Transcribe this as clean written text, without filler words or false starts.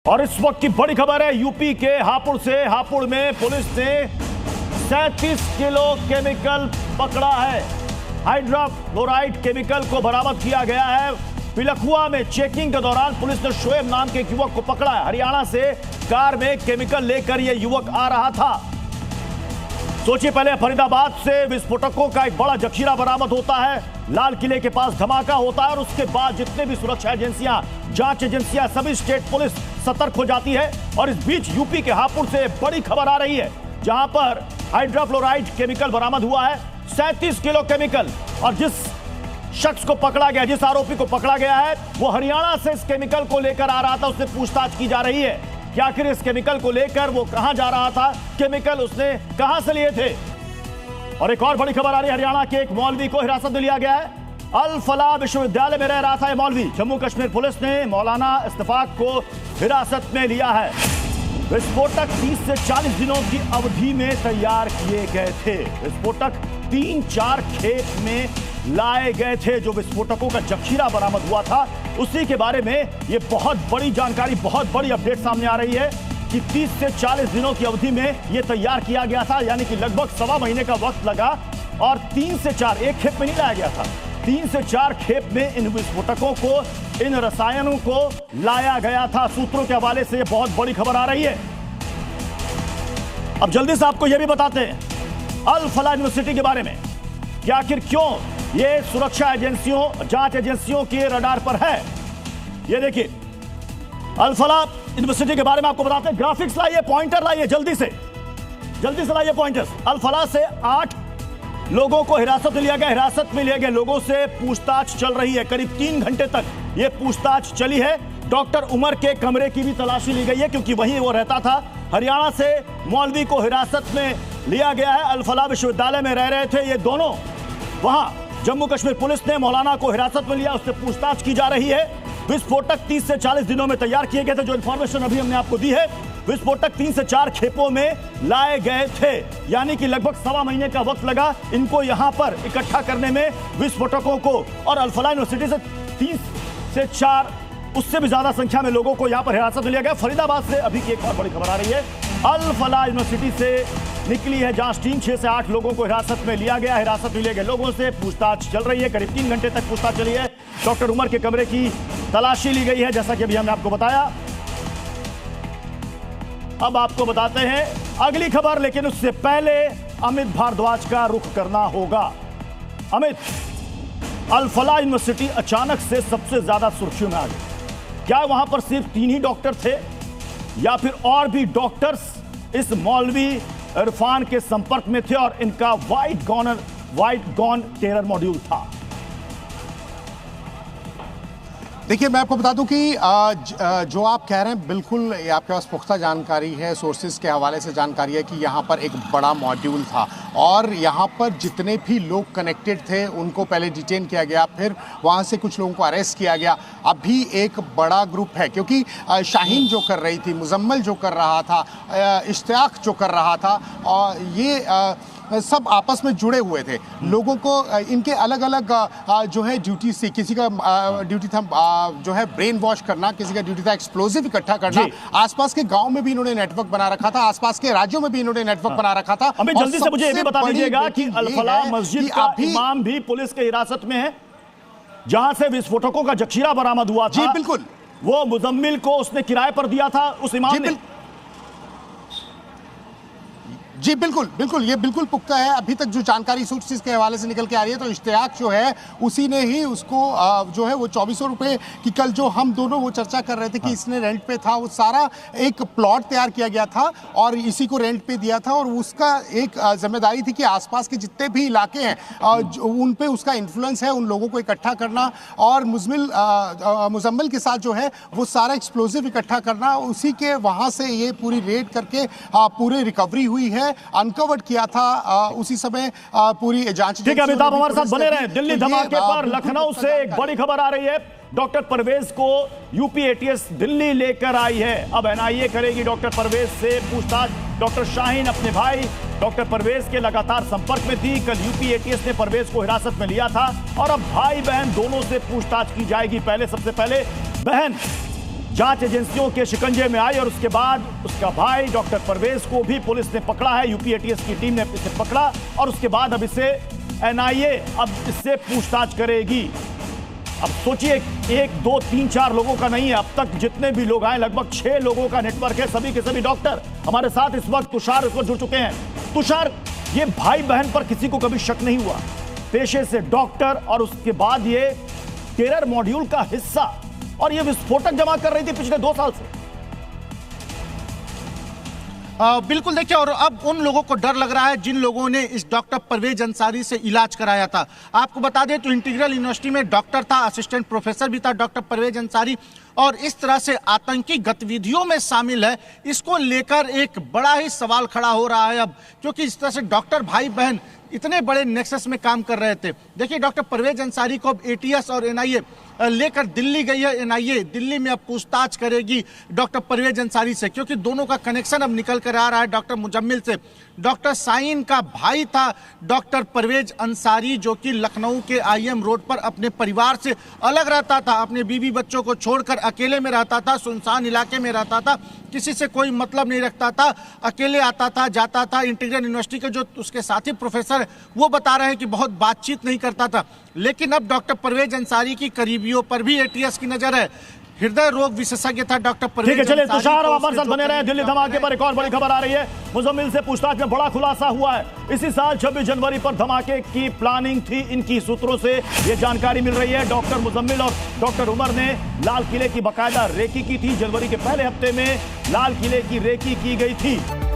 और इस वक्त की बड़ी खबर है यूपी के हापुड़ से। हापुड़ में पुलिस ने 37 किलो केमिकल पकड़ा है। हाइड्रोक्लोराइड केमिकल को बरामद किया गया है। पिलखुआ में चेकिंग के दौरान पुलिस ने शोएब नाम के एक युवक को पकड़ा है। हरियाणा से कार में केमिकल लेकर यह युवक आ रहा था। सोचिए, पहले फरीदाबाद से विस्फोटकों का एक बड़ा जखीरा बरामद होता है, लाल किले के पास धमाका होता है और उसके बाद जितने भी सुरक्षा एजेंसियां, जांच एजेंसियां, सभी स्टेट पुलिस सतर्क हो जाती है। और इस बीच यूपी के हापुड़ से बड़ी खबर आ रही है, जहां पर हाइड्रोक्लोराइड केमिकल बरामद हुआ है, 37 किलो केमिकल। और जिस शख्स को पकड़ा गया, जिस आरोपी को पकड़ा गया है, वो हरियाणा से इस केमिकल को लेकर आ रहा था। उससे पूछताछ की जा रही है कि आखिर इस केमिकल को लेकर वो कहां जा रहा था, केमिकल उसने कहां से लिए थे। और एक और बड़ी खबर आ रही है, हरियाणा के एक मौलवी को हिरासत में लिया गया है। अल फलाह विश्वविद्यालय में रह रहा था यह मौलवी। जम्मू कश्मीर पुलिस ने मौलाना इस्तफाक को हिरासत में लिया है। विस्फोटक 30 से 40 दिनों की अवधि में तैयार किए गए थे। विस्फोटक 3-4 खेप में लाए गए थे। जो विस्फोटकों का जखीरा बरामद हुआ था, उसी के बारे में ये बहुत बड़ी जानकारी, बहुत बड़ी अपडेट सामने आ रही है कि 30 से 40 दिनों की अवधि में ये तैयार किया गया था। यानी कि लगभग 1.25 महीने का वक्त लगा और 3 से 4, एक खेप में नहीं लाया गया था, 3 से 4 खेप में इन विस्फोटकों को, इन रसायनों को लाया गया था। सूत्रों के हवाले से ये बहुत बड़ी खबर आ रही है। अब जल्दी से आपको यह भी बताते हैं अल फलाह यूनिवर्सिटी के बारे में कि आखिर क्यों ये सुरक्षा एजेंसियों, जांच एजेंसियों के रडार पर है। ये देखिए, अल फलाह यूनिवर्सिटी के बारे में आपको बताते हैं। ग्राफिक्स लाइए, पॉइंटर लाइए, जल्दी से लाइए पॉइंटर्स। अल फलाह से 8 लोगों को हिरासत में लिया गया। हिरासत में लिए गए लोगों से पूछताछ चल रही है। करीब 3 घंटे तक यह पूछताछ चली है। डॉक्टर उमर के कमरे की भी तलाशी ली गई है, क्योंकि वहीं वो रहता था। हरियाणा से मौलवी को हिरासत में लिया गया है। अल फलाह विश्वविद्यालय में रह रहे थे ये दोनों। वहां जम्मू कश्मीर पुलिस ने मौलाना को हिरासत में लिया, उससे पूछताछ की जा रही है। विस्फोटक 30 से 40 दिनों में तैयार किए गए थे। जो इंफॉर्मेशन अभी हमने आपको दी है, विस्फोटक 3 से 4 खेपों में लाए गए थे। यानी कि लगभग 1.25 महीने का वक्त लगा इनको यहां पर इकट्ठा करने में, विस्फोटकों को। और अल फलाह यूनिवर्सिटी से 3 से 4, उससे भी ज्यादा संख्या में लोगों को यहां पर हिरासत में लिया गया। फरीदाबाद से अभी की एक और बड़ी खबर आ रही है। अल फलाह यूनिवर्सिटी से निकली है जांच टीम। 6 से 8 लोगों को हिरासत में लिया गया। हिरासत में लिए गए लोगों से पूछताछ चल रही है। करीब 3 घंटे तक पूछताछ चली है। डॉक्टर उमर के कमरे की तलाशी ली गई है, जैसा कि अभी हमने आपको बताया। अब आपको बताते हैं अगली खबर, लेकिन उससे पहले अमित भारद्वाज का रुख करना होगा। अमित, अल फलाह यूनिवर्सिटी अचानक से सबसे ज्यादा सुर्खियों में आ गई। क्या वहां पर सिर्फ 3 ही डॉक्टर थे, या फिर और भी डॉक्टर्स इस मौलवी इरफान के संपर्क में थे और इनका व्हाइट गॉन टेरर मॉड्यूल था? देखिए, मैं आपको बता दूं कि जो आप कह रहे हैं, बिल्कुल आपके पास पुख्ता जानकारी है, सोर्सेज के हवाले से जानकारी है कि यहाँ पर एक बड़ा मॉड्यूल था और यहाँ पर जितने भी लोग कनेक्टेड थे उनको पहले डिटेन किया गया, फिर वहाँ से कुछ लोगों को अरेस्ट किया गया। अभी एक बड़ा ग्रुप है, क्योंकि शाहीन जो कर रही थी, मुजम्मल जो कर रहा था, इश्तियाक जो कर रहा था, और ये सब आपस में जुड़े हुए थे। लोगों को इनके अलग अलग जो है ड्यूटी से, किसी का ड्यूटी था जो है ब्रेन वॉश करना, किसी का ड्यूटी था एक्सप्लोजिव इकट्ठा करना। आसपास के गांव में भी इन्होंने नेटवर्क बना रखा था, आसपास के राज्यों में भी इन्होंने नेटवर्क बना रखा था। अभी जल्दी से मुझे ये भी बता दीजिएगा कि अल फलाह मस्जिद का इमाम भी पुलिस के हिरासत में है, जहां से विस्फोटकों का जखीरा बरामद हुआ था। जी बिल्कुल, वो मुजम्मिल को उसने किराए पर दिया था, उस इमाम ने। जी बिल्कुल, ये बिल्कुल पुख्ता है। अभी तक जो जानकारी सोर्सेज के हवाले से निकल के आ रही है, तो इश्तियाक जो है उसी ने ही उसको जो है वो 2400 रुपये की, कल जो हम दोनों वो चर्चा कर रहे थे कि इसने रेंट पे था, वो सारा एक प्लॉट तैयार किया गया था और इसी को रेंट पे दिया था। और उसका एक जिम्मेदारी थी कि आसपास के जितने भी इलाके हैं उन पे उसका इन्फ्लुएंस है, उन लोगों को इकट्ठा करना और मुजम्मिल के साथ जो है वो सारा एक्सप्लोजिव इकट्ठा करना। उसी के वहाँ से ये पूरी रेड करके पूरी रिकवरी हुई है, अनकवर्ड किया था उसी समय पूरी जांच। ठीक है अमिताभ, हमारे साथ बने रहे। दिल्ली धमाके पर लखनऊ से एक बड़ी खबर आ रही है। डॉक्टर परवेज को यूपी एटीएस दिल्ली लेकर आई है। अब एनआईए करेगी डॉक्टर परवेज से पूछताछ। डॉक्टर शाहीन अपने भाई डॉक्टर परवेज के लगातार संपर्क में थी। कल यूपी एटीएस ने परवेज को हिरासत में लिया था और अब भाई बहन दोनों से पूछताछ की जाएगी। सबसे पहले बहन जांच एजेंसियों के शिकंजे में आई और उसके बाद उसका भाई डॉक्टर परवेज को भी पुलिस ने पकड़ा है। यूपी एटीएस की टीम ने इसे पकड़ा और उसके बाद अब इसे एनआईए अब इससे पूछताछ करेगी। अब सोचिए 1, 2, 3, 4 लोगों का नहीं है, अब तक जितने भी लोग आए लगभग 6 लोगों का नेटवर्क है, सभी के सभी डॉक्टर। हमारे साथ इस वक्त तुषार इस वक्त जुड़ चुके हैं। तुषार, ये भाई बहन पर किसी को कभी शक नहीं हुआ, पेशे से डॉक्टर और उसके बाद ये टेरर मॉड्यूल का हिस्सा, और ये विस्फोटक जमा कर रही थी पिछले 2 साल से। बिल्कुल देखिए, और अब उन लोगों को डर लग रहा है जिन लोगों ने इस डॉक्टर परवेज अंसारी से इलाज कराया था। आपको बता दें तो इंटीग्रल यूनिवर्सिटी में डॉक्टर था, असिस्टेंट प्रोफेसर भी था डॉक्टर परवेज अंसारी, और इस तरह से आतंकी गतिविधियों में शामिल है। इसको लेकर एक बड़ा ही सवाल खड़ा हो रहा है अब, क्योंकि इस तरह से डॉक्टर भाई बहन इतने बड़े नेक्सस में काम कर रहे थे। देखिए, डॉक्टर परवेज अंसारी को अब एटीएस और एनआईए लेकर दिल्ली गई है। एनआईए दिल्ली में अब पूछताछ करेगी डॉक्टर परवेज अंसारी से, क्योंकि दोनों का कनेक्शन अब निकल कर आ रहा है डॉक्टर मुजम्मिल से। डॉक्टर साइन का भाई था डॉक्टर परवेज अंसारी, जो कि लखनऊ के आईएम रोड पर अपने परिवार से अलग रहता था, अपने बीवी बच्चों को छोड़कर अकेले में रहता था, सुनसान इलाके में रहता था, किसी से कोई मतलब नहीं रखता था, अकेले आता था जाता था। इंटीग्रल यूनिवर्सिटी के जो उसके साथी प्रोफेसर वो बता रहे हैं कि बहुत बातचीत नहीं करता था। लेकिन अब डॉक्टर परवेज अंसारी की करीबियों पर भी एटीएस की नजर है। हृदय रोग विशेषज्ञ था डॉक्टर परवेज। ठीक है, चलिए तुषार, अब हमारे साथ बने रहे। दिल्ली धमाके पर एक और बड़ी खबर आ रही है। मुजम्मिल से पूछताछ में बड़ा खुलासा हुआ है। इसी साल 26 जनवरी पर धमाके की प्लानिंग थी, इनकी सूत्रों से यह जानकारी मिल रही है। डॉक्टर मुजम्मिल और डॉक्टर उमर ने लाल किले की बाकायदा रेकी की थी। जनवरी के पहले हफ्ते में लाल किले की रेकी की गई थी।